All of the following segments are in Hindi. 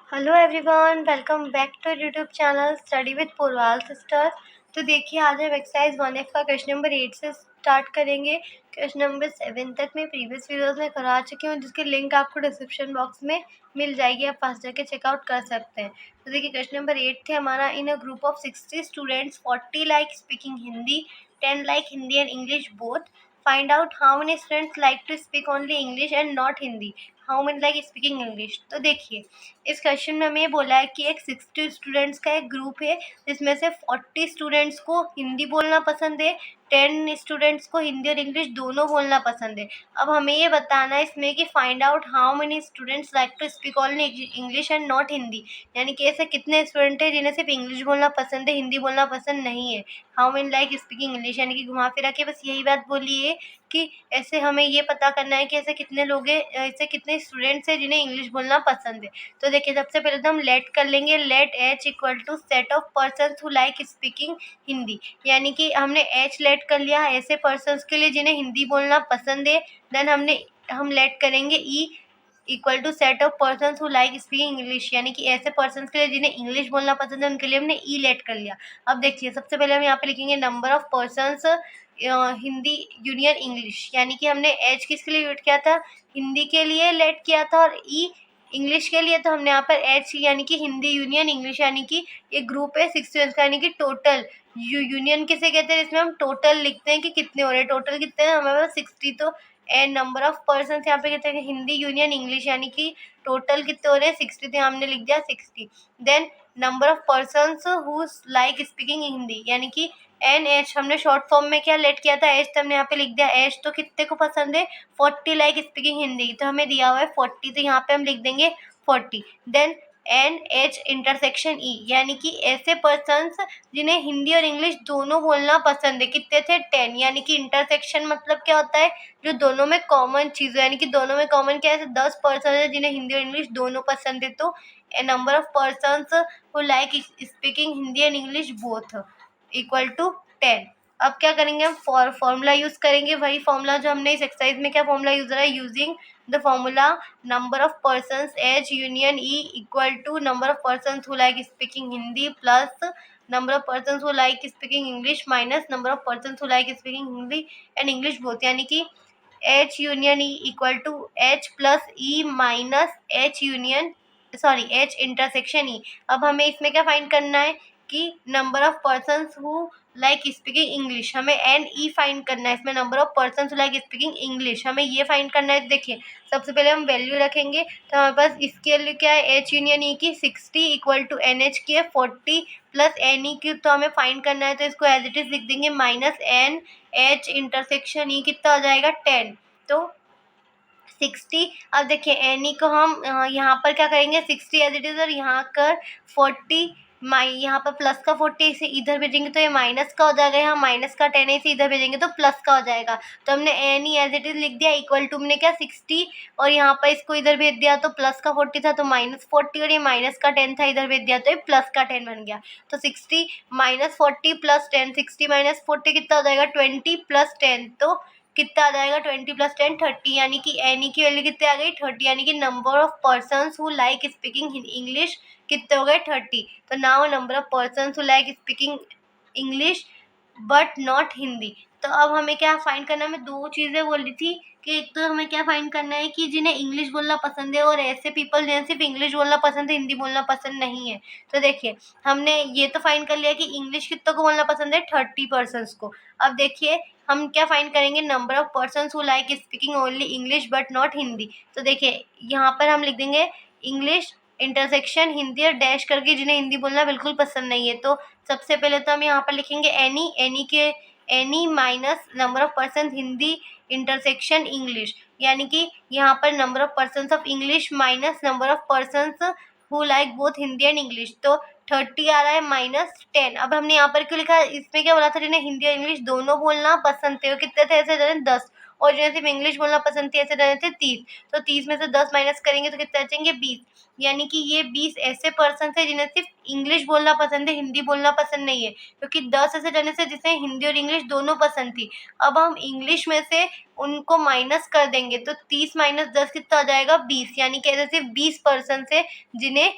Hello everyone, welcome back to YouTube channel study with Porwal sisters. तो देखिए, आज हम एक्सरसाइज 1F का क्वेश्चन नंबर 8 से स्टार्ट करेंगे। क्वेश्चन नंबर 7 तक मैं प्रीवियस वीडियोस में करा चुकी हूँ, जिसकी लिंक आपको डिस्क्रिप्शन बॉक्स में मिल जाएगी, आप पास जाके चेकआउट कर सकते हैं। तो देखिए, क्वेश्चन नंबर 8 थे हमारा, in a group of 60 students 40 like speaking Hindi, 10 like Hindi and English both. Find out how many students like to speak only English and not Hindi. How many like speaking English. तो देखिए, इस क्वेश्चन में हमें ये बोला है कि एक 60 स्टूडेंट्स का एक ग्रुप है, जिसमें से 40 स्टूडेंट्स को हिंदी बोलना पसंद है, 10 स्टूडेंट्स को हिंदी और इंग्लिश दोनों बोलना पसंद है। अब हमें ये बताना है इसमें कि find out how many students like to speak only English and not Hindi, यानी कि ऐसे कितने स्टूडेंट हैं जिन्हें सिर्फ इंग्लिश बोलना पसंद है, हिंदी बोलना पसंद नहीं है। How many like speaking English, यानी कि घुमा फिरा के बस यही बात बोली है कि ऐसे हमें ये पता करना है कि ऐसे कितने लोग हैं, ऐसे कितने स्टूडेंट्स हैं जिन्हें इंग्लिश बोलना पसंद है। तो देखिए, सबसे पहले तो हम लेट कर लेंगे, let H equal to set of person who like speaking Hindi, यानी कि हमने एच लेट कर लिया ऐसे पर्सन्स के लिए जिन्हें हिंदी बोलना पसंद है। देन हम लेट करेंगे E equal to set of person who like speaking English, यानी कि ऐसे पर्सन के लिए जिन्हें इंग्लिश बोलना पसंद है, उनके लिए हमने ई लेट कर लिया। अब देखिए, सबसे पहले हम यहाँ पे लिखेंगे number of persons Hindi union English, यानी कि हमने एच किसके लिए यूज किया था, हिंदी के लिए लेट किया था, और ई इंग्लिश के लिए, तो हमने यहाँ पर एच यानी कि हिंदी यूनियन इंग्लिश, यानी कि ये ग्रुप है 6 स्टूडेंट्स का, यानी कि टोटल यूनियन किसे कहते हैं, जिसमें हम टोटल लिखते हैं कि कितने हो रहे हैं, टोटल कितने हैं हमारे पास 60। तो एंड नंबर ऑफ पर्सन यहाँ पे कहते हैं हिंदी यूनियन इंग्लिश, यानी कि टोटल कितने हो रहे हैं 60, तो हमने लिख दिया 60। Then number of person who like speaking Hindi, यानी कि एन एच हमने शॉर्ट फॉर्म में क्या लेट किया था, एच, तो हमने यहाँ पे लिख दिया एच, तो कितने को पसंद है 40 लाइक स्पीकिंग हिंदी, तो हमें दिया हुआ है 40, तो यहाँ पे हम लिख देंगे 40। Then N H intersection E, यानी कि ऐसे पर्सन्स जिन्हें हिंदी और इंग्लिश दोनों बोलना पसंद है, कितने थे 10, यानी कि इंटरसेक्शन मतलब क्या होता है, जो दोनों में कॉमन चीज़ है, यानी कि दोनों में कॉमन क्या है, 10 पर्सन है जिन्हें हिंदी और इंग्लिश दोनों पसंद है, तो number of persons who like speaking Hindi and English both equal to 10। अब क्या करेंगे, हम फॉर्मूला यूज करेंगे, वही फॉर्मूला जो हमने इस एक्सरसाइज में क्या फॉर्मूला यूज करा है, using the formula number of persons H union E equal to number of persons who like speaking Hindi plus number of persons who like speaking English minus number of persons who like speaking Hindi and English both, यानी कि H union E equal to H plus E minus H union H intersection E. अब हमें इसमें क्या फाइंड करना है कि number of persons who like speaking English, हमें एन ई फाइंड करना है, इसमें number of persons who like speaking English हमें ये फाइंड करना है। देखिए, सबसे पहले हम वैल्यू रखेंगे, तो हमारे पास इसके लिए क्या है, एच यूनियन ई की 60 इक्वल टू एन एच की है 40 प्लस एन ई की, तो हमें फाइंड करना है, तो इसको एज इट इज लिख देंगे minus N H intersection E, कितना हो जाएगा 10, तो 60। अब देखिए, एन ई को हम यहाँ पर क्या करेंगे, 60 एज इट इज, और यहाँ कर 40 यहाँ पर प्लस का 40 इसे इधर भेजेंगे तो ये माइनस का हो जाएगा, यहाँ माइनस का 10 इसे इधर भेजेंगे तो प्लस का हो जाएगा, तो हमने N E as it is लिख दिया इक्वल टू हमने क्या 60, और यहाँ पर इसको इधर भेज दिया तो प्लस का 40 था तो माइनस 40, और ये माइनस का 10 था इधर भेज दिया तो ये प्लस का 10 बन गया। तो 60 माइनस 40 प्लस 10, 60 माइनस 40 कितना हो जाएगा 20 प्लस 10, तो कितना आ जाएगा 20 प्लस 10 30, यानी कि एन ई की वैल्यू कितने आ गई 30, यानी कि number of persons who like speaking English कितने हो गए 30। तो now number of persons who like speaking English but not Hindi. तो अब हमें क्या फाइंड करना है, हमें दो चीज़ें बोली थी कि एक तो हमें क्या फाइंड करना है कि जिन्हें इंग्लिश बोलना पसंद है, और ऐसे पीपल जिन्हें सिर्फ इंग्लिश बोलना पसंद है, हिंदी बोलना पसंद नहीं है। तो देखिए, हमने ये तो फाइंड कर लिया कि इंग्लिश कितनों को बोलना पसंद है 30 पर्सन्स को। अब देखिए, हम क्या फाइंड करेंगे, number of persons who like speaking only English but not Hindi. तो देखिए, यहाँ पर हम लिख देंगे इंग्लिश इंटरसेक्शन हिंदी और डैश करके जिन्हें हिंदी बोलना बिल्कुल पसंद नहीं है। तो सबसे पहले तो हम यहाँ पर लिखेंगे एनी के any minus number of person Hindi intersection English, यानी कि यहाँ पर number of persons of English minus number of persons who like both Hindi and English, तो 30 आ रहा है माइनस 10। अब हमने यहाँ पर क्यों लिखा, इसमें क्या बोला था, जिन्हें हिंदी और इंग्लिश दोनों बोलना पसंद थे वो कितने थे, ऐसे जने 10, और जिन्हें सिर्फ इंग्लिश बोलना पसंद थी ऐसे जने थे 30। तो 30 में से 10 माइनस करेंगे तो कितने बचेंगे 20, यानी कि ये 20 ऐसे पर्सन थे जिन्हें सिर्फ इंग्लिश बोलना पसंद है, हिंदी बोलना पसंद नहीं है, क्योंकि 10 ऐसे जने से जिसमें हिंदी और इंग्लिश दोनों पसंद थी। अब हम इंग्लिश में से उनको माइनस कर देंगे तो 30 माइनस 10 कितना हो जाएगा 20, यानी कि ऐसे सिर्फ 20 पर्सन से जिन्हें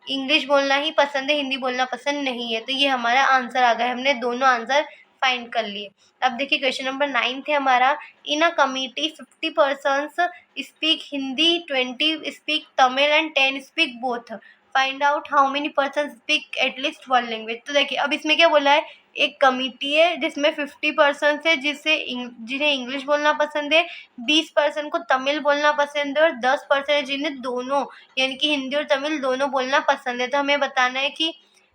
इंग्लिश बोलना ही पसंद है, हिंदी बोलना पसंद नहीं है। तो ये हमारा आंसर आ गया, हमने दोनों आंसर फाइंड कर लिए। अब देखिए क्वेश्चन नंबर 9 है हमारा, in a committee 50 persons speak Hindi, 20 speak Tamil and 10 speak both, find out how many person speak at least one language. तो देखिए अब इसमें क्या बोला है, एक कमिटी है जिसमें 50 पर्सन है जिन्हें इंग्लिश बोलना पसंद है, 20 पर्सन को तमिल बोलना पसंद है और 10 पर्सन है जिन्हें दोनों यानी कि हिंदी और तमिल दोनों बोलना पसंद है। तो हमें बताना है कि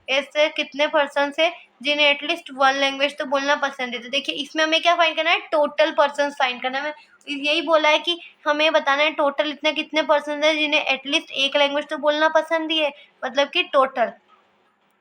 ऐसे कितने पर्सन है जिन्हें एटलीस्ट वन लैंग्वेज तो बोलना पसंद है। तो देखिए इसमें हमें क्या फाइंड करना है, टोटल पर्सन फाइंड करना है। यही बोला है कि हमें बताना है टोटल इतने कितने पर्सन है जिन्हें एटलीस्ट एक लैंग्वेज तो बोलना पसंद ही है, मतलब कि टोटल।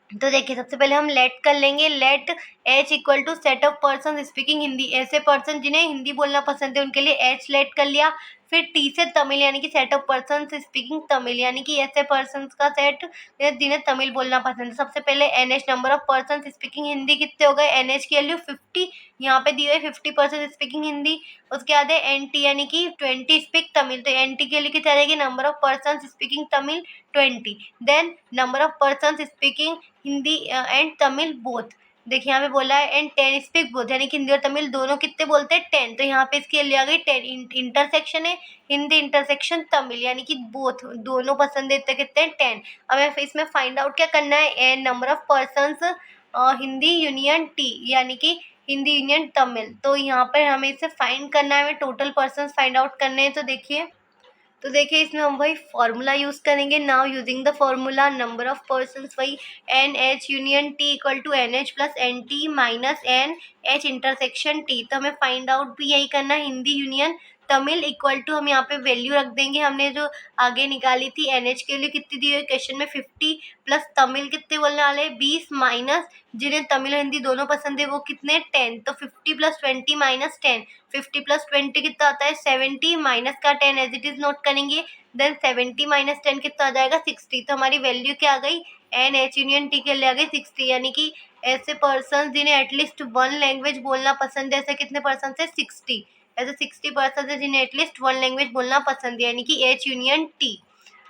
तो देखिए सबसे पहले हम लेट कर लेंगे, let H equal to set of person speaking Hindi, ऐसे पर्सन जिन्हें हिंदी बोलना पसंद है उनके लिए एच लेट कर लिया। फिर टी से तमिल यानी कि set of person speaking Tamil, यानी कि ऐसे पर्सन का सेट जिन्हें तमिल बोलना पसंद है। सबसे पहले N H number of person speaking Hindi कितने हो गए, एन एच की वैल्यू 50, यहाँ पे दी हुई 50 पर्सन स्पीकिंग हिंदी। उसके बाद है एन टी यानी कि 20 स्पीक तमिल, तो एन टी के लिए कितना रहेगी, number of person speaking Tamil 20, then number of person speaking Hindi and Tamil both. देखिए यहाँ पे बोला है एंड 10 स्पीक बोथ, यानी कि हिंदी और तमिल दोनों कितने बोलते हैं, 10। तो यहाँ पे इसकी वैल्यू आ गई 10, इंटरसेक्शन है हिंदी इंटरसेक्शन तमिल, यानी कि बोथ दोनों पसंद है, कितने 10। अब इसमें फाइंड आउट क्या करना है, number of persons Hindi union T यानी कि हिंदी यूनियन तमिल। तो यहाँ पर हमें इसे फाइंड करना है, हमें टोटल पर्सन्स फाइंड आउट करने हैं। तो देखिए इसमें हम वही फॉर्मूला यूज़ करेंगे, now using the formula number of persons वही N H union T equal to N H plus N T minus N H intersection T. तो हमें फाइंड आउट भी यही करना है, Hindi union Tamil equal to हम यहाँ पे वैल्यू रख देंगे, हमने जो आगे निकाली थी एन एच के लिए कितनी दी हुई क्वेश्चन में 50 प्लस तमिल कितने बोलने वाले 20 माइनस जिन्हें तमिल हिंदी दोनों पसंद है वो कितने 10, तो 50 प्लस 20 माइनस 10, 50 प्लस 20 कितना आता है 70 माइनस का 10 एज इट इज नोट करेंगे, देन 70 माइनस 10 कितना आ जाएगा 60। तो हमारी वैल्यू क्या आ गई, एन एच यूनियन टी के लिए आ गई 60, यानी कि ऐसे पर्सन जिन्हें एटलीस्ट वन लैंग्वेज बोलना पसंद है, ऐसे कितने पर्सन है 60, ऐसे 60 पर्सन है जिन्हें एटलीस्ट वन लैंग्वेज बोलना पसंद है, यानी कि एच यूनियन टी।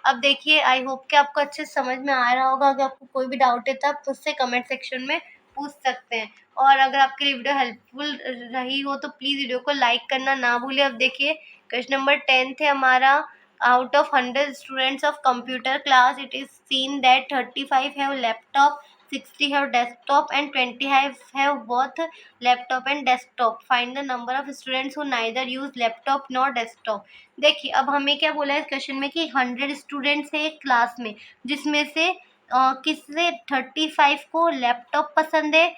अब देखिए आई होप कि आपको अच्छे से समझ में आ रहा होगा, अगर आपको कोई भी डाउट है तो आप उससे कमेंट सेक्शन में पूछ सकते हैं। और अगर आपके लिए वीडियो हेल्पफुल रही हो तो प्लीज़ वीडियो को लाइक करना ना भूलें। अब देखिए क्वेश्चन नंबर 10 है हमारा, out of 100 students of computer class it is seen that 35 have laptop, 60 have desktop and 20 have both laptop and desktop. Find the number of students who neither use laptop nor desktop. देखिए अब हमें क्या बोला है इस क्वेश्चन में कि 100 स्टूडेंट्स है एक क्लास में, जिसमें से किससे 35 को लैपटॉप पसंद है,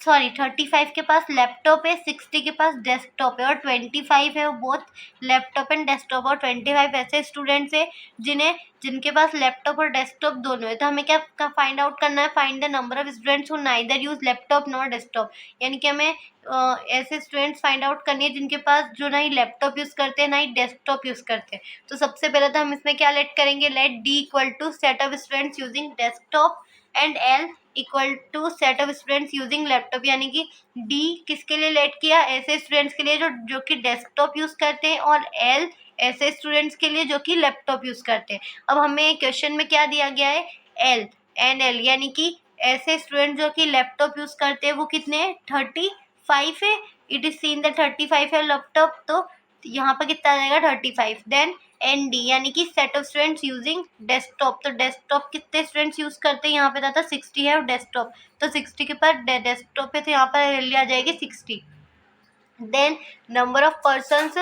सॉरी 35 के पास लैपटॉप है, 60 के पास डेस्कटॉप है और 25 है वो बोथ लैपटॉप एंड डेस्कटॉप, और 25 ऐसे स्टूडेंट्स है जिनके पास लैपटॉप और डेस्कटॉप दोनों है। तो हमें क्या फाइंड आउट करना है, find the number of students who neither use laptop nor desktop, यानी कि हमें ऐसे स्टूडेंट्स फाइंड आउट करनी है जिनके पास जो ना ही लैपटॉप यूज़ करते हैं ना ही डेस्कटॉप यूज़ करते हैं। तो सबसे पहले तो हम इसमें क्या लेट करेंगे, let D equal to set of students using desktop and L equal to set of students using laptop, यानी कि डी किसके लिए लेट किया, ऐसे स्टूडेंट्स के लिए जो कि डेस्कटॉप यूज़ करते हैं, और एल ऐसे स्टूडेंट्स के लिए जो कि लैपटॉप यूज़ करते हैं। अब हमें क्वेश्चन में क्या दिया गया है, एल एन एल, यानी कि ऐसे स्टूडेंट जो कि लैपटॉप यूज़ करते हैं वो कितने हैं 35 है, इट इज सीन द 35 है लैपटॉप, तो यहाँ पर कितना आ जाएगा 35। देन एन डी यानी कि set of students using desktop, तो डेस्कटॉप कितने स्टूडेंट्स यूज करते हैं, यहाँ पे था 60 है और डेस्कटॉप, तो 60 के पास डेस्कटॉप पे तो यहाँ पर वैल्यू आ जाएगी 60। देन नंबर ऑफ पर्सन्स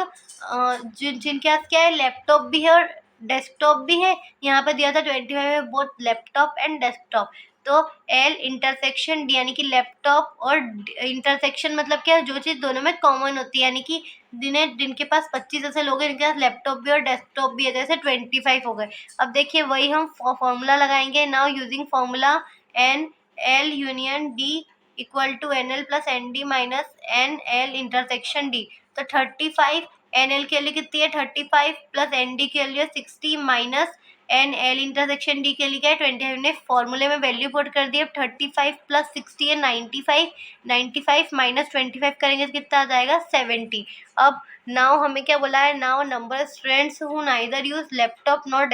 जिनके पास क्या है लैपटॉप भी है और डेस्कटॉप भी है, यहाँ पर दिया था 25 है बोथ लैपटॉप एंड डेस्कटॉप, तो एल इंटरसेक्शन डी यानी कि लैपटॉप और इंटरसेक्शन मतलब क्या है, जो चीज़ दोनों में कॉमन होती है, यानी कि जिनके पास 25 ऐसे लोग हैं जिनके पास लैपटॉप भी और डेस्कटॉप भी है, जैसे 25 हो गए। अब देखिए वही हम फॉर्मूला लगाएंगे, now using formula N L union D equal to N L plus N D minus N L intersection D. तो 35 एन एल के लिए कितनी है 35 प्लस एन डी के लिए 60 minus N L intersection D के लिए क्या है 20। हमने फॉर्मूले में वैल्यू पुट कर दी। अब 35 प्लस 60 है 95, 95 माइनस 25 करेंगे तो कितना आ जाएगा 70। अब नाउ हमें क्या बोला है, now number students who neither use laptop nor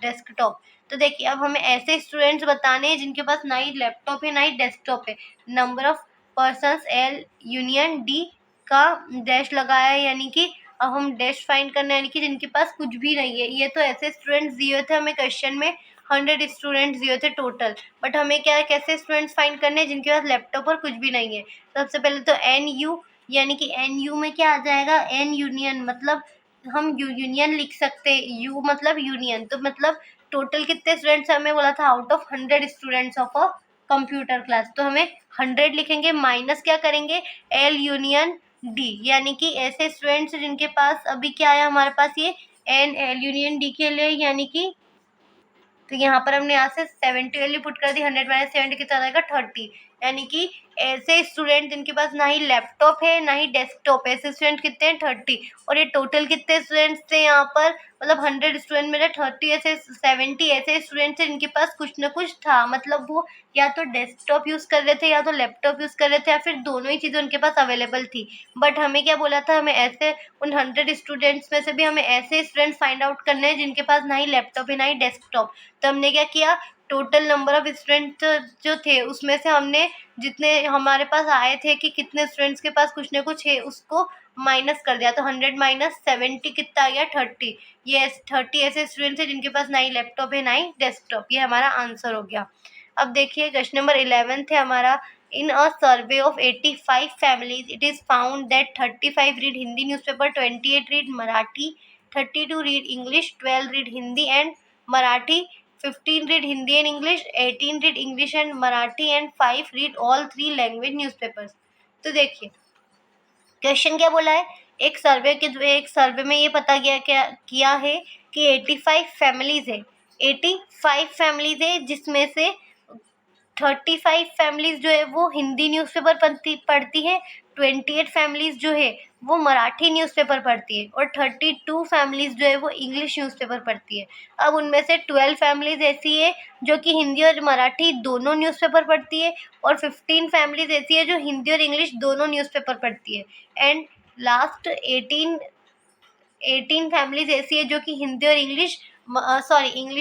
desktop. तो देखिए अब हमें ऐसे स्टूडेंट्स बताने हैं जिनके पास ना ही लैपटॉप है ना ही डेस्कटॉप है। Number of persons L union D का डैश लगाया है, यानी कि अब हम डैश फाइंड करना है, यानी कि जिनके पास कुछ भी नहीं है। ये तो ऐसे स्टूडेंट्स दिए थे हमें क्वेश्चन में, 100 स्टूडेंट्स दिए थे टोटल, बट हमें क्या है कैसे स्टूडेंट्स फाइंड करने हैं जिनके पास लैपटॉप और कुछ भी नहीं है। सबसे पहले तो एन यू, यानी कि एन यू में क्या आ जाएगा, एन यूनियन, मतलब हम यूनियन लिख सकते हैं, यू मतलब यूनियन, तो मतलब टोटल कितने स्टूडेंट्स हमें बोला था, out of 100 students of a computer class, तो हमें 100 लिखेंगे, माइनस क्या करेंगे, एल यूनियन डी, यानी कि ऐसे स्टूडेंट्स जिनके पास अभी क्या आया हमारे पास ये एन एल यूनियन डी के लिए, यानी कि तो यहाँ पर हमने यहाँ से 70 वैल्यू पुट कर दी, 100 माइनस 70 कितना आएगा 30, यानी कि ऐसे स्टूडेंट जिनके पास ना ही लैपटॉप है ना ही डेस्कटॉप है, ऐसे स्टूडेंट कितने हैं 30। और ये टोटल कितने स्टूडेंट्स थे यहाँ पर, मतलब 100 स्टूडेंट में 30 ऐसे 70 ऐसे स्टूडेंट्स थे जिनके पास कुछ ना कुछ था, मतलब वो या तो डेस्कटॉप यूज़ कर रहे थे या तो लैपटॉप यूज़ कर रहे थे या फिर दोनों ही चीज़ें उनके पास अवेलेबल थी। बट हमें क्या बोला था, हमें ऐसे उन 100 स्टूडेंट्स में से भी हमें ऐसे स्टूडेंट्स फाइंड आउट करने हैं जिनके पास ना ही लैपटॉप है ना ही डेस्कटॉप। तो हमने क्या किया, टोटल नंबर ऑफ स्टूडेंट जो थे उसमें से हमने जितने हमारे पास आए थे कि कितने स्टूडेंट्स के पास कुछ ना कुछ है उसको माइनस कर दिया, तो 100 माइनस 70 कितना आ गया 30। ये 30 ऐसे स्टूडेंट्स हैं जिनके पास ना ही लैपटॉप है ना ही डेस्कटॉप, ये हमारा आंसर हो गया। अब देखिए क्वेश्चन नंबर 11 है हमारा, in a survey of 85 families it is found that 35 read Hindi newspaper, 28 read Marathi, 32 read English, 12 read Hindi and Marathi, 15 read Hindi and English, 18 read English and Marathi and 5 read all three language newspapers। तो देखिए क्वेश्चन क्या बोला है, एक सर्वे में ये पता किया है कि 85 फैमिलीज है, 85 फैमिलीज है जिसमें से 35 फैमिलीज जो है वो हिंदी न्यूज़पेपर पढ़ती है, 28 फैमिलीज जो है वो मराठी न्यूज़पेपर पढ़ती है और 32 फैमिलीज जो है वो इंग्लिश न्यूज़पेपर पढ़ती है। अब उनमें से 12 फैमिलीज ऐसी है जो कि हिंदी और मराठी दोनों न्यूज़पेपर पढ़ती है और 15 फैमिलीज ऐसी है जो हिंदी और इंग्लिश दोनों न्यूज़पेपर पढ़ती है। एंड लास्ट 18 फैमिलीज ऐसी है जो कि हिंदी और इंग्लिश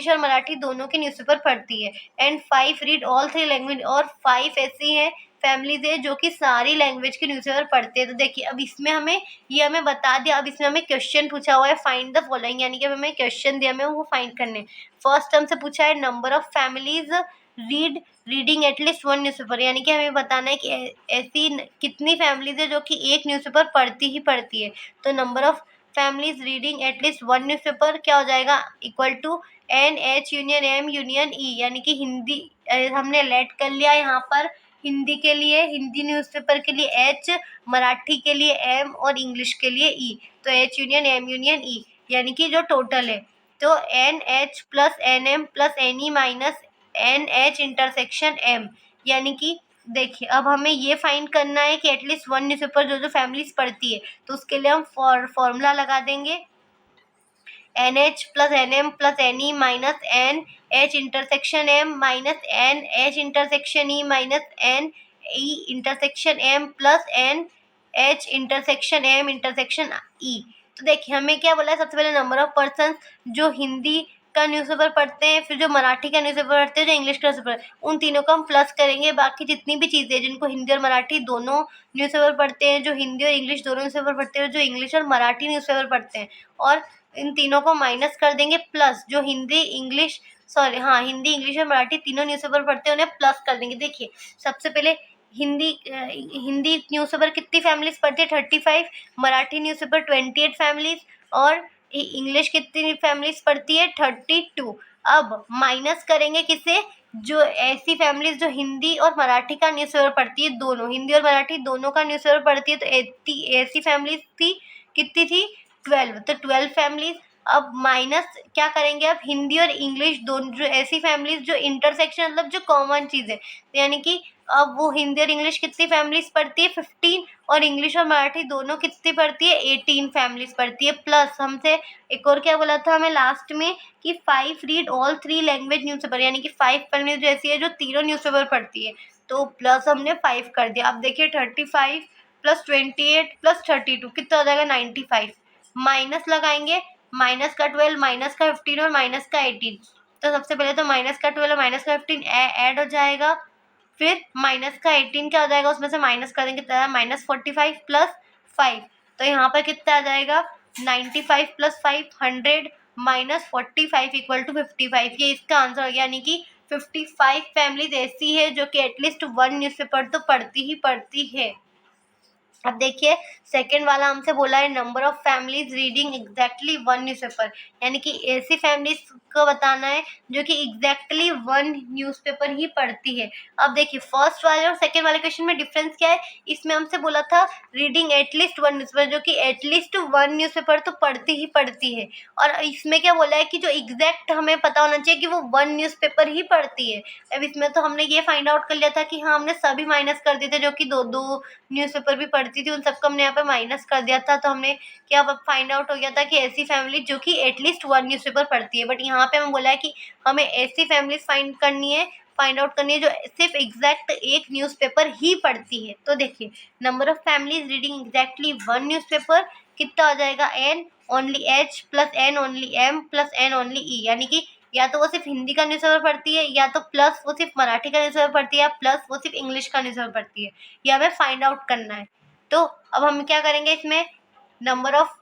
और मराठी दोनों के न्यूज़पेपर पढ़ती है। एंड 5 रीड ऑल 3 लैंग्वेज, और 5 ऐसी हैं फैमिलीज है जो कि सारी लैंग्वेज के न्यूज़पेपर पढ़ते हैं। तो देखिए अब इसमें हमें बता दिया, अब इसमें हमें क्वेश्चन पूछा हुआ है फाइंड द फॉलोइंग, यानी कि हमें क्वेश्चन दिया हमें वो फाइंड करने। फर्स्ट हमसे पूछा है number of families reading at least one newspaper, यानी कि हमें बताना है कि ऐसी कितनी फैमिलीज है जो कि एक न्यूज़पेपर पढ़ती ही पढ़ती है। तो number of families reading at least one newspaper क्या हो जाएगा, equal to N H union M union E, यानी कि हिंदी हमने लेट कर लिया यहाँ पर, हिंदी के लिए हिंदी न्यूज़पेपर के लिए एच, मराठी के लिए एम और इंग्लिश के लिए ई, तो H union M union E, यानी कि जो टोटल है तो N H plus N M plus N E minus N H intersection M, यानी कि देखिए अब हमें ये फाइंड करना है कि एटलीस्ट वन न्यूज़पेपर जो फैमिलीज पढ़ती है, तो उसके लिए हम फॉर्मूला लगा देंगे N H plus N M plus N E minus N H intersection M minus N H intersection E minus N E intersection M plus N H intersection M intersection E. तो देखिए हमें क्या बोला है, सबसे पहले नंबर ऑफ पर्सन जो हिंदी का न्यूज़पेपर पढ़ते हैं, फिर जो मराठी का न्यूज़पेपर पढ़ते हैं, जो इंग्लिश का न्यूज़पेपर, उन तीनों को हम प्लस करेंगे। बाकी जितनी भी चीज़ें जिनको हिंदी और मराठी दोनों न्यूज़पेपर पढ़ते हैं, जो हिंदी और इंग्लिश दोनों न्यूज़पेपर पढ़ते हैं, जो इंग्लिश और मराठी न्यूज़पेपर पढ़ते हैं, और इन तीनों को माइनस कर देंगे, प्लस जो हिंदी इंग्लिश और मराठी तीनों न्यूज़पेपर पढ़ते हैं उन्हें प्लस कर देंगे। देखिए सबसे पहले हिंदी न्यूज़पेपर कितनी फैमिलीज पढ़ती है 35, मराठी न्यूज़पेपर 28 फैमिलीज और इंग्लिश कितनी फैमिलीज पढ़ती है 32। अब माइनस करेंगे किसे, जो ऐसी फैमिलीज जो हिंदी और मराठी का न्यूज़पेपर पढ़ती है, दोनों हिंदी और मराठी दोनों का न्यूज़पेपर पढ़ती है, तो ऐसी फैमिलीज थी कितनी थी 12, तो 12 फैमिलीज। अब माइनस क्या करेंगे, अब हिंदी और इंग्लिश दोनों जो ऐसी फैमिलीज जो इंटरसेक्शन मतलब जो कॉमन चीज़ है, यानी कि अब वो हिंदी और इंग्लिश कितनी फैमिलीज पढ़ती है 15, और इंग्लिश और मराठी दोनों कितनी पढ़ती है 18 फैमिलीज पढ़ती है। प्लस हमसे एक और क्या बोला था हमें लास्ट में कि 5 रीड ऑल 3 लैंग्वेज न्यूज़पेपर, यानी कि 5 फैमिलीज जो ऐसी है जो तीनों न्यूज़पेपर पढ़ती है, तो प्लस हमने 5 कर दिया। अब देखिए 35 प्लस 28 प्लस 32 कितना हो जाएगा 95, माइनस लगाएंगे, माइनस का 12, माइनस का 15 और माइनस का 18। तो सबसे पहले तो माइनस का 12 और माइनस का 15 ऐड हो जाएगा, फिर माइनस का 18 क्या हो जाएगा, उसमें से माइनस कर देंगे तो -45 प्लस 5। तो यहाँ पर कितना आ जाएगा 95 प्लस 5 100 माइनस 45 इक्वल टू 55। ये इसका आंसर हो गया, यानी कि 55 फैमिलीज ऐसी है जो कि एटलीस्ट 1 न्यूज़पेपर तो पढ़ती ही पढ़ती है। अब देखिए सेकंड वाला हमसे बोला है number of families reading exactly 1 newspaper, यानी कि ऐसी फैमिलीज को बताना है जो कि एग्जैक्टली 1 न्यूज़पेपर ही पढ़ती है। अब देखिए फर्स्ट वाले और सेकंड वाले क्वेश्चन में डिफरेंस क्या है, इसमें हमसे बोला था रीडिंग एटलीस्ट 1 न्यूज़पेपर, जो कि एटलीस्ट 1 न्यूज़पेपर तो पढ़ती ही पढ़ती है। और इसमें क्या बोला है कि जो एग्जैक्ट हमें पता होना चाहिए कि वो 1 न्यूज़पेपर ही पढ़ती है। अब इसमें तो हमने ये फाइंड आउट कर लिया था कि हाँ हमने सभी माइनस कर दिए थे जो कि 2-2 न्यूज़पेपर भी पढ़ती थी, उन सबको हमने यहाँ पे माइनस कर दिया था। तो हमने क्या फाइंड आउट हो गया था कि ऐसी फैमिली जो कि एटलीस्ट 1 न्यूज़पेपर पढ़ती है। बट यहाँ पे हमें बोला है कि हमें ऐसी फैमिलीज फाइंड आउट करनी है जो सिर्फ एग्जैक्ट 1 न्यूज़पेपर ही पढ़ती है। तो देखिए number of families reading exactly 1 newspaper कितना हो जाएगा, n only h plus n only m plus n only e, यानी कि या तो वो सिर्फ हिंदी का न्यूज़पेपर पढ़ती है, या तो प्लस वो सिर्फ मराठी का न्यूज़पेपर पढ़ती है, या प्लस वो सिर्फ इंग्लिश का न्यूज़पेपर पढ़ती है। ये हमें फाइंड आउट करना है। तो अब हम क्या करेंगे, इसमें नंबर ऑफ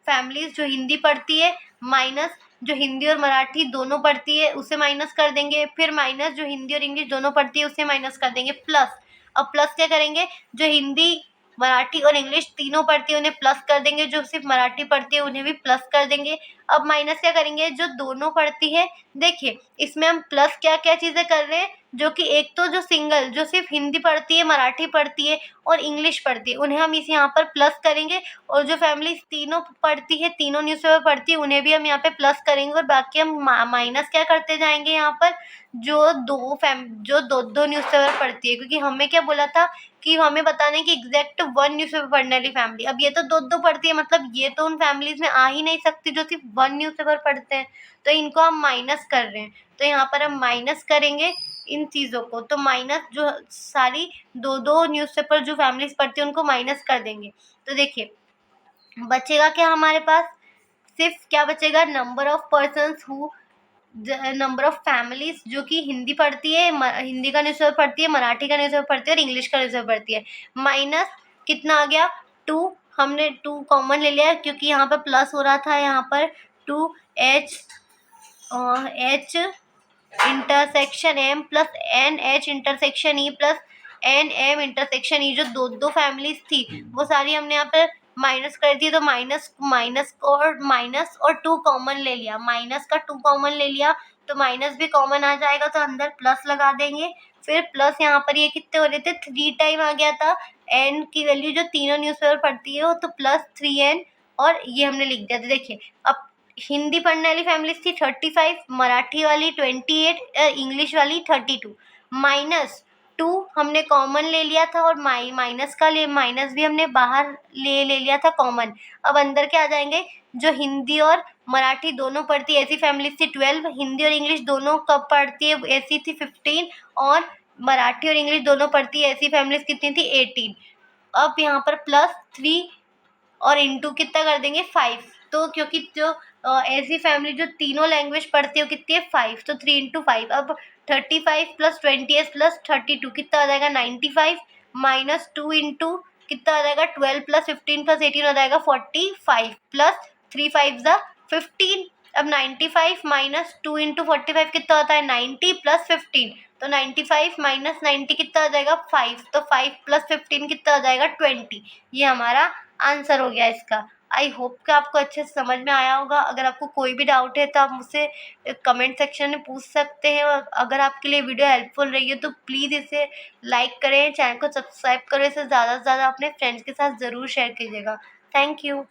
फैमिलीज जो हिंदी पढ़ती है माइनस जो हिंदी और मराठी दोनों पढ़ती है उसे माइनस कर देंगे, फिर माइनस जो हिंदी और इंग्लिश दोनों पढ़ती है उसे माइनस कर देंगे, प्लस अब प्लस क्या करेंगे, जो हिंदी मराठी और इंग्लिश तीनों पढ़ती है उन्हें प्लस कर देंगे, जो सिर्फ मराठी पढ़ती है उन्हें भी प्लस कर देंगे। अब माइनस क्या करेंगे, जो दोनों पढ़ती है, देखिए इसमें हम प्लस क्या क्या चीज़ें कर रहे हैं, जो कि एक तो जो सिंगल जो सिर्फ हिंदी पढ़ती है, मराठी पढ़ती है और इंग्लिश पढ़ती है उन्हें हम इस यहाँ पर प्लस करेंगे, और जो फैमिली तीनों पढ़ती है, तीनों न्यूज़पेपर पढ़ती है उन्हें भी हम यहाँ पे प्लस करेंगे, और बाकी हम माइनस क्या करते जाएंगे यहाँ पर, जो दो दो न्यूज़पेपर पढ़ती है, क्योंकि हमें क्या बोला था कि हमें बताना है कि एग्जैक्ट 1 न्यूज़पेपर पढ़ने वाली फैमिली। अब ये तो दो दो पढ़ती है, मतलब ये तो उन फैमिलीज में आ ही नहीं सकती जो सिर्फ 1 न्यूज़पेपर पढ़ते हैं, तो इनको हम माइनस कर रहे हैं। तो यहाँ पर हम माइनस करेंगे इन चीज़ों को, तो माइनस जो सारी दो दो न्यूज़पेपर जो फैमिलीज पढ़ती है उनको माइनस कर देंगे। तो देखिए बचेगा क्या हमारे पास, सिर्फ क्या बचेगा, number of persons who number of families जो कि हिंदी पढ़ती है, हिंदी का न्यूज़पेपर पढ़ती है, मराठी का न्यूज़पेपर पढ़ती है और इंग्लिश का न्यूज़पेपर पढ़ती है, माइनस कितना आ गया 2, हमने 2 कॉमन ले लिया क्योंकि यहाँ पर प्लस हो रहा था, यहाँ पर 2h intersection m plus N H intersection E plus N M intersection E, जो दो दो फैमिलीज थी वो सारी हमने यहाँ पर माइनस कर दी। तो माइनस और 2 कॉमन ले लिया, माइनस का 2 कॉमन ले लिया तो माइनस भी कॉमन आ जाएगा, तो अंदर प्लस लगा देंगे। फिर प्लस यहाँ पर ये कितने हो रहे थे, 3 टाइम आ गया था, n की वैल्यू जो तीनों न्यूज़पेपर पढ़ती है वो, तो प्लस 3n, और ये हमने लिख दिया। तो देखिए अब हिंदी पढ़ने वाली फैमिलीज थी 35, मराठी वाली 28, इंग्लिश वाली 32, माइनस 2 हमने कॉमन ले लिया था, और माइनस का माइनस भी हमने बाहर ले लिया था कॉमन। अब अंदर क्या आ जाएंगे, जो हिंदी और मराठी दोनों पढ़ती है ऐसी फैमिलीज थी 12, हिंदी और इंग्लिश दोनों कब पढ़ती है ऐसी थी 15, और मराठी और इंग्लिश दोनों पढ़ती है ऐसी फैमिलीज कितनी थी 18। अब यहाँ पर प्लस 3 और इंटू कितना कर देंगे 5, तो क्योंकि जो ऐसी फैमिली जो तीनों लैंग्वेज पढ़ती है वो कितनी है 5, तो 3 इंटू 5। अब 35 प्लस 20 प्लस 32 कितना आ जाएगा 95, माइनस 2 इंटू कितना आ जाएगा 12 प्लस 15 प्लस 18 हो जाएगा 45, प्लस 3 5 ज़ा 15। अब 95 माइनस 2 इंटू 45 कितना होता है 90 प्लस 15, तो 95 माइनस 90 कितना आ जाएगा 5, तो 5 प्लस 15 कितना आ जाएगा 20। ये हमारा आंसर हो गया इसका। आई होप कि आपको अच्छे से समझ में आया होगा। अगर आपको कोई भी डाउट है तो आप मुझसे कमेंट सेक्शन में पूछ सकते हैं, और अगर आपके लिए वीडियो हेल्पफुल रही है तो प्लीज़ इसे लाइक करें, चैनल को सब्सक्राइब करें, इसे ज़्यादा से ज़्यादा अपने फ्रेंड्स के साथ ज़रूर शेयर कीजिएगा। Thank you.